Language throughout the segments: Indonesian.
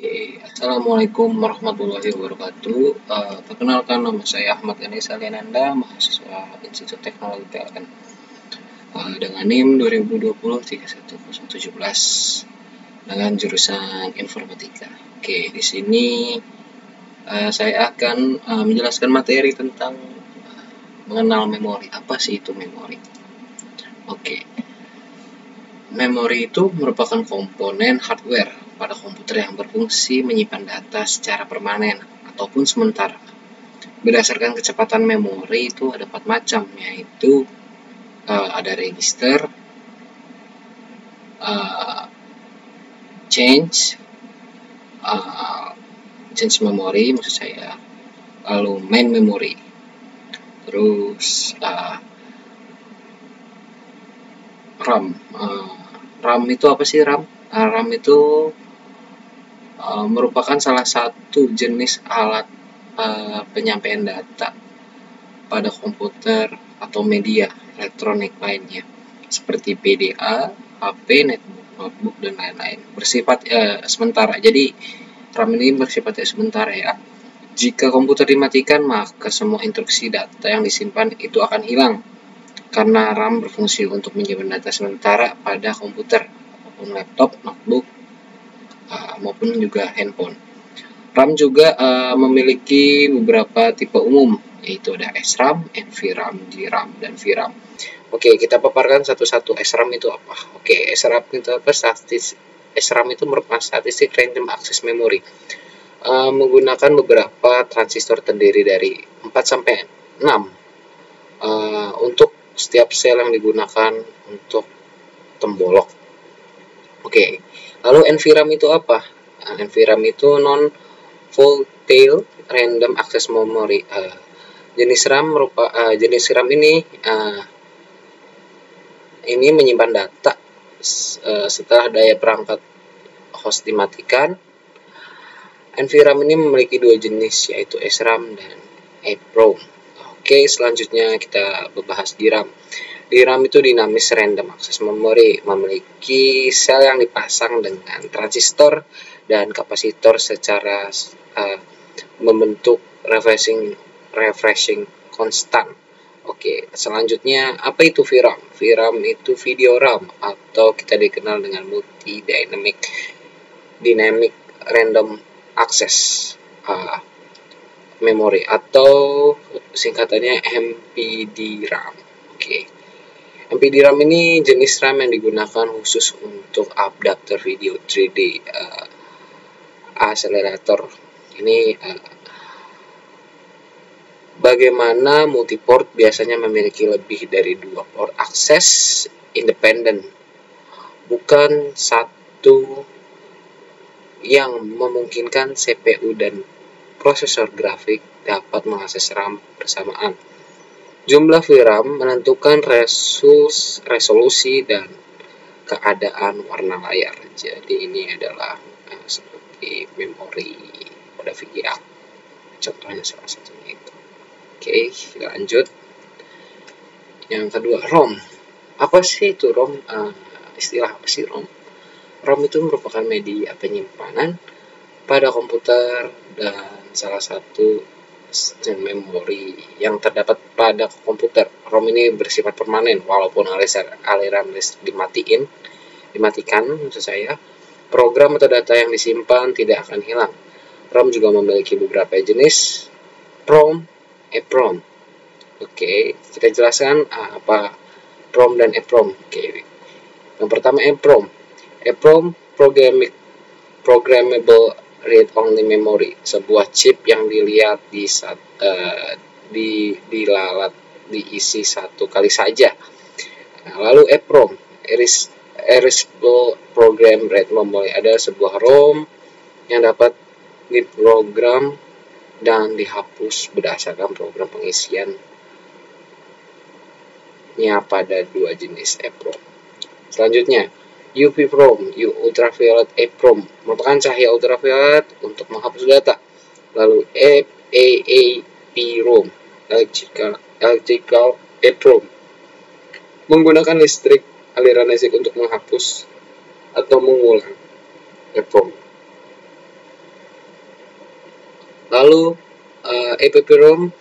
Assalamualaikum warahmatullahi wabarakatuh. Perkenalkan, nama saya Ahmad Ganesha Aliananda, mahasiswa Institut Teknologi PLN dengan NIM 2020-31017 dengan jurusan Informatika. Di sini saya akan menjelaskan materi tentang mengenal memori. Apa sih itu memori? Memori itu merupakan komponen hardware pada komputer yang berfungsi menyimpan data secara permanen ataupun sementara. Berdasarkan kecepatan memori itu ada 4 macam, yaitu ada register, change memory maksud saya, lalu main memory, terus RAM. RAM itu apa sih RAM? RAM itu merupakan salah satu jenis alat penyampaian data pada komputer atau media elektronik lainnya seperti PDA, HP, notebook, dan lain-lain. Bersifat sementara. Jadi RAM ini bersifat sementara ya. Jika komputer dimatikan, maka semua instruksi data yang disimpan itu akan hilang. Karena RAM berfungsi untuk menyimpan data sementara pada komputer maupun laptop, notebook, maupun juga handphone. RAM juga memiliki beberapa tipe umum, yaitu ada SRAM, NVRAM, DRAM, dan VRAM. Kita paparkan satu-satu. SRAM itu apa? SRAM itu apa? SRAM itu merupakan statistik random access memory. Menggunakan beberapa transistor terdiri dari 4 sampai 6 untuk setiap sel yang digunakan untuk tembolok. Lalu NVRAM itu apa? NVRAM itu non-volatile random access memory. Jenis RAM ini menyimpan data setelah daya perangkat host dimatikan. NVRAM ini memiliki dua jenis, yaitu SRAM dan EEPROM. Selanjutnya kita membahas DRAM. DRAM itu dinamis random access memory, memiliki sel yang dipasang dengan transistor dan kapasitor secara membentuk refreshing konstan. Selanjutnya apa itu VRAM? VRAM itu video RAM atau kita dikenal dengan multi dynamic random access memory atau singkatannya MPDRAM. MPDRAM ini jenis RAM yang digunakan khusus untuk adapter video 3D accelerator. Ini bagaimana multiport biasanya memiliki lebih dari 2 port akses independen, bukan satu, yang memungkinkan CPU dan prosesor grafik dapat mengakses RAM bersamaan. Jumlah VRAM menentukan resolusi dan keadaan warna layar. Jadi ini adalah seperti memori pada VGA. Contohnya salah satunya itu. Kita lanjut. Yang kedua, ROM. Apa sih itu ROM? Istilah apa sih ROM? ROM itu merupakan media penyimpanan pada komputer dan salah satu memori yang terdapat pada komputer. ROM ini bersifat permanen walaupun aliran listrik dimatikan, maksud saya, program atau data yang disimpan tidak akan hilang. ROM juga memiliki beberapa jenis, PROM, EEPROM. Kita jelaskan apa PROM dan EEPROM. Yang pertama EEPROM. EEPROM programmable read-only memory, sebuah chip yang dilihat dilalat diisi satu kali saja. Lalu EEPROM, erasable program read memory, ada sebuah ROM yang dapat diprogram dan dihapus berdasarkan program pengisiannya pada dua jenis EEPROM. Selanjutnya UV-PROM, ultraviolet EEPROM, merupakan cahaya ultraviolet untuk menghapus data. Lalu EAP-ROM, electrical EEPROM, menggunakan aliran listrik untuk menghapus atau mengulang EEPROM. Lalu EPROM,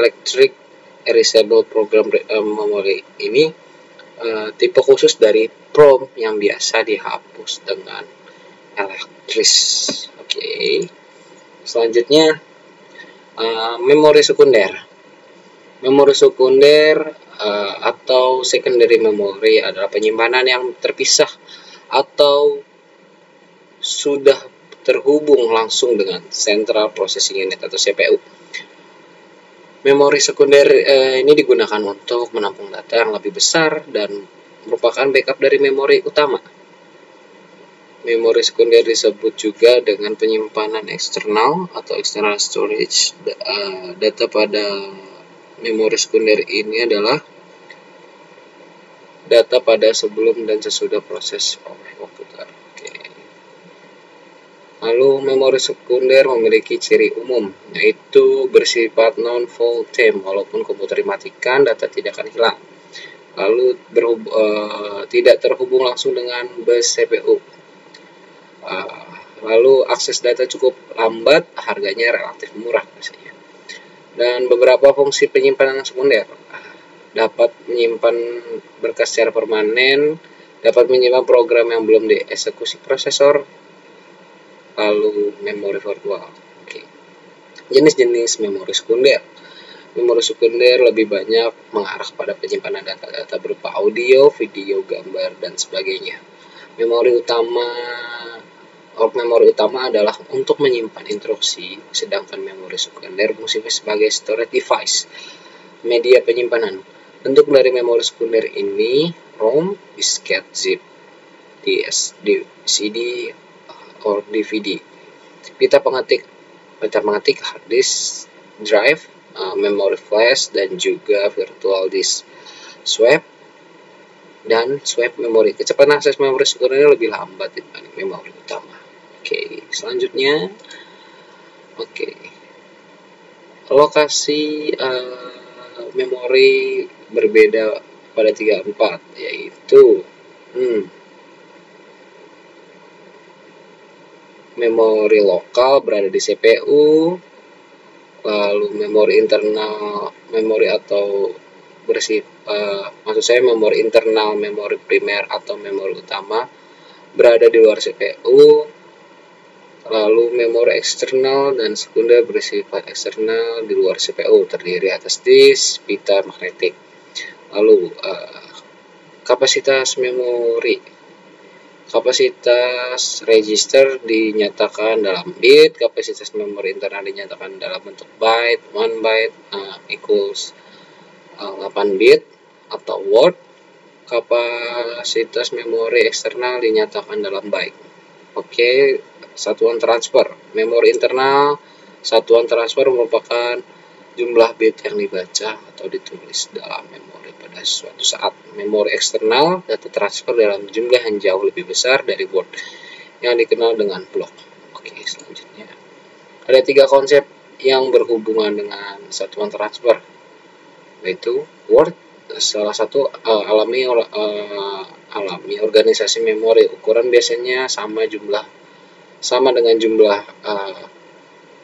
Electric Erasable Program Memory ini tipe khusus dari PROM yang biasa dihapus dengan elektris. Oke. Selanjutnya memori sekunder. Memori sekunder atau secondary memory adalah penyimpanan yang terpisah atau sudah terhubung langsung dengan Central Processing Unit atau CPU. Memori sekunder ini digunakan untuk menampung data yang lebih besar dan merupakan backup dari memori utama. Memori sekunder disebut juga dengan penyimpanan eksternal atau external storage. Data pada memori sekunder ini adalah data pada sebelum dan sesudah proses oleh komputer. Lalu memori sekunder memiliki ciri umum, yaitu bersifat non-volatile. Walaupun komputer dimatikan, data tidak akan hilang. Lalu tidak terhubung langsung dengan bus CPU. Lalu akses data cukup lambat, harganya relatif murah biasanya. Dan beberapa fungsi penyimpanan sekunder dapat menyimpan berkas secara permanen, dapat menyimpan program yang belum dieksekusi prosesor, lalu memori virtual. Jenis-jenis memori sekunder. Memori sekunder lebih banyak mengarah pada penyimpanan data-data berupa audio, video, gambar, dan sebagainya. Memori utama adalah untuk menyimpan instruksi, sedangkan memori sekunder fungsinya sebagai storage device, media penyimpanan. Bentuk dari memori sekunder ini ROM, diskette, zip, CD, or DVD, pita pengetik, hard disk drive, memori flash, dan juga virtual disk, swap, dan swap memori. Kecepatan akses memori sekunder lebih lambat dibanding memori utama. Selanjutnya, lokasi memori berbeda pada 34, yaitu memori lokal berada di CPU, lalu memori internal, memori atau memori internal, memori primer atau memori utama berada di luar CPU, lalu memori eksternal dan sekunder bersifat eksternal di luar CPU, terdiri atas disk, pita magnetik. Lalu kapasitas memori. Kapasitas register dinyatakan dalam bit, kapasitas memori internal dinyatakan dalam bentuk byte, 1 byte equals 8 bit atau word. Kapasitas memori eksternal dinyatakan dalam byte. Satuan transfer. Memori internal, satuan transfer merupakan jumlah bit yang dibaca atau ditulis dalam memori pada suatu saat. Memori eksternal, data transfer dalam jumlah yang jauh lebih besar dari word, yang dikenal dengan blok. Selanjutnya ada 3 konsep yang berhubungan dengan satuan transfer, yaitu word, salah satu alami organisasi memori. Ukuran biasanya sama dengan jumlah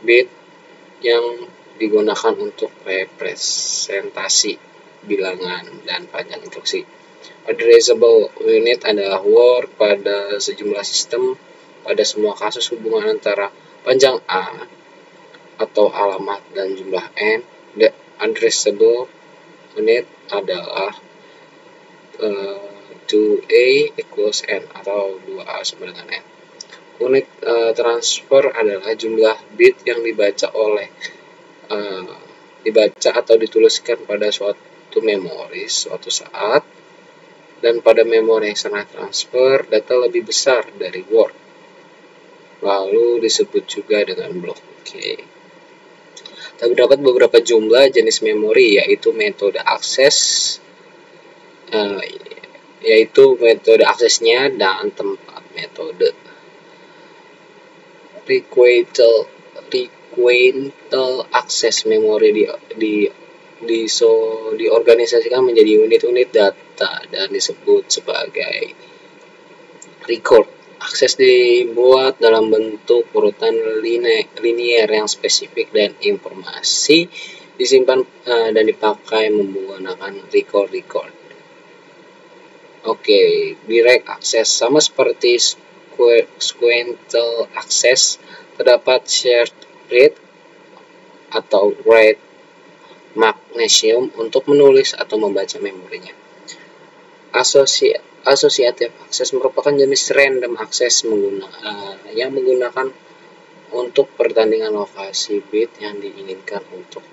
bit yang digunakan untuk representasi bilangan dan panjang instruksi. Addressable unit adalah word pada sejumlah sistem. Pada semua kasus, hubungan antara panjang A atau alamat dan jumlah N. The addressable unit adalah 2A equals N atau 2A sama dengan N. Unit transfer adalah jumlah bit yang dibaca atau dituliskan pada suatu memori suatu saat, dan pada memori eksternal transfer data lebih besar dari word, lalu disebut juga dengan blok. Terdapat beberapa jumlah jenis memori, yaitu metode aksesnya dan tempat metode. Requential access memori diorganisasikan menjadi unit-unit data dan disebut sebagai record. Akses dibuat dalam bentuk urutan linier yang spesifik dan informasi disimpan dan dipakai menggunakan record. Oke, direct access sama seperti sequential access, terdapat shared read atau write magnesium untuk menulis atau membaca memorinya. Associative access merupakan jenis random access yang menggunakan untuk pertandingan lokasi bit yang diinginkan untuk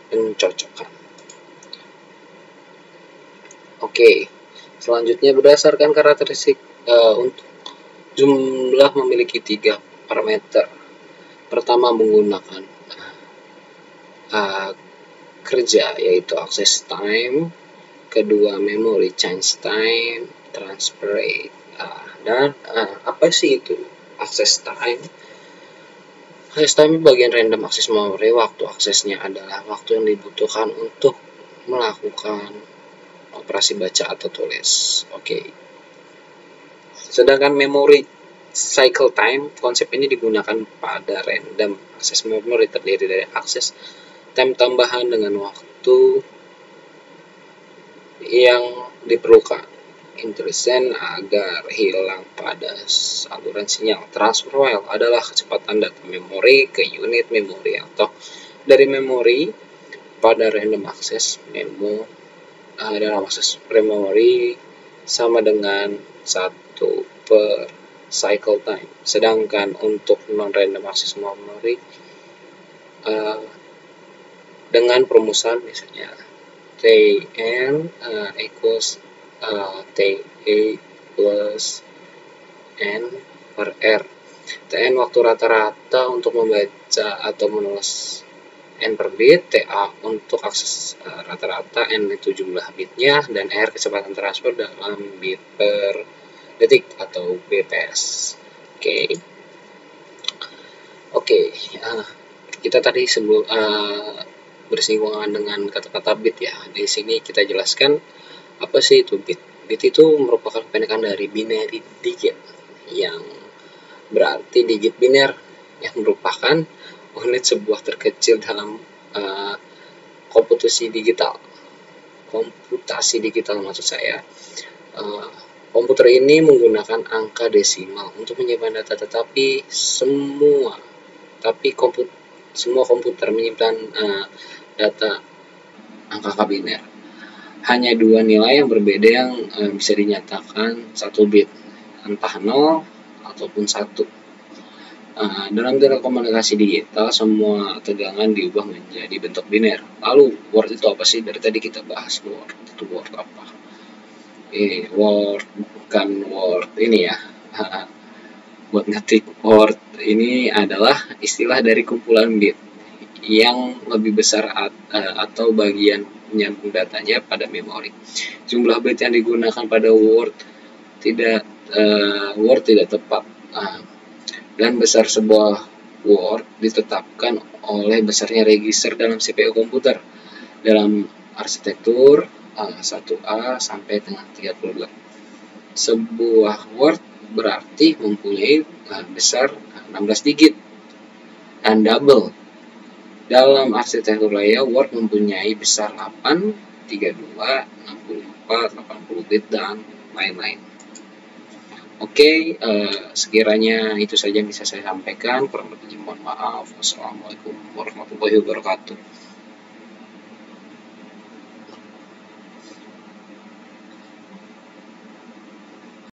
pencocokan. Oke, selanjutnya berdasarkan karakteristik untuk jumlah memiliki 3 parameter. Pertama menggunakan kerja, yaitu access time. Kedua memory change time, transfer rate. Dan apa sih itu access time? Access time bagian random access memory. Waktu aksesnya adalah waktu yang dibutuhkan untuk melakukan operasi baca atau tulis. Oke. Sedangkan memory cycle time, konsep ini digunakan pada random access memory, terdiri dari akses time tambahan dengan waktu yang diperlukan interesen agar hilang pada saluran sinyal. Transfer file adalah kecepatan data memori ke unit memori atau dari memori pada random access dalam akses memori sama dengan 1 per cycle time. Sedangkan untuk non-random access memory dengan perumusan misalnya Tn equals Ta plus N per R. Tn waktu rata-rata untuk membaca atau menulis N per bit, Ta untuk akses rata-rata, N itu jumlah bitnya, dan R kecepatan transfer dalam bit per detik atau bps. Oke, kita tadi bersinggungan dengan kata-kata bit ya. Di sini kita jelaskan apa sih itu bit. Bit itu merupakan kependekan dari binary digit, yang berarti digit biner, yang merupakan unit sebuah terkecil dalam komputasi digital maksud saya. Komputer ini menggunakan angka desimal untuk menyimpan data, tetapi semua komputer menyimpan data angka biner. Hanya 2 nilai yang berbeda yang bisa dinyatakan 1 bit, entah 0 ataupun 1. Dalam telekomunikasi digital, semua tegangan diubah menjadi bentuk biner. Lalu, word itu apa sih? Dari tadi kita bahas word. Itu word apa? Word bukan word ini ya. Buat ngetik word ini adalah istilah dari kumpulan bit yang lebih besar atau bagian menyambung datanya pada memori. Jumlah bit yang digunakan pada word tidak tepat. Dan besar sebuah word ditetapkan oleh besarnya register dalam CPU komputer. Dalam arsitektur 1A sampai dengan 32. Sebuah word berarti mempunyai besar 16 digit dan double. Dalam arsitektur layer, word mempunyai besar 8, 32, 64, 80 bit dan lain-lain. Oke, sekiranya itu saja yang bisa saya sampaikan. Kurang lebihnya mohon maaf. Wassalamualaikum warahmatullahi wabarakatuh.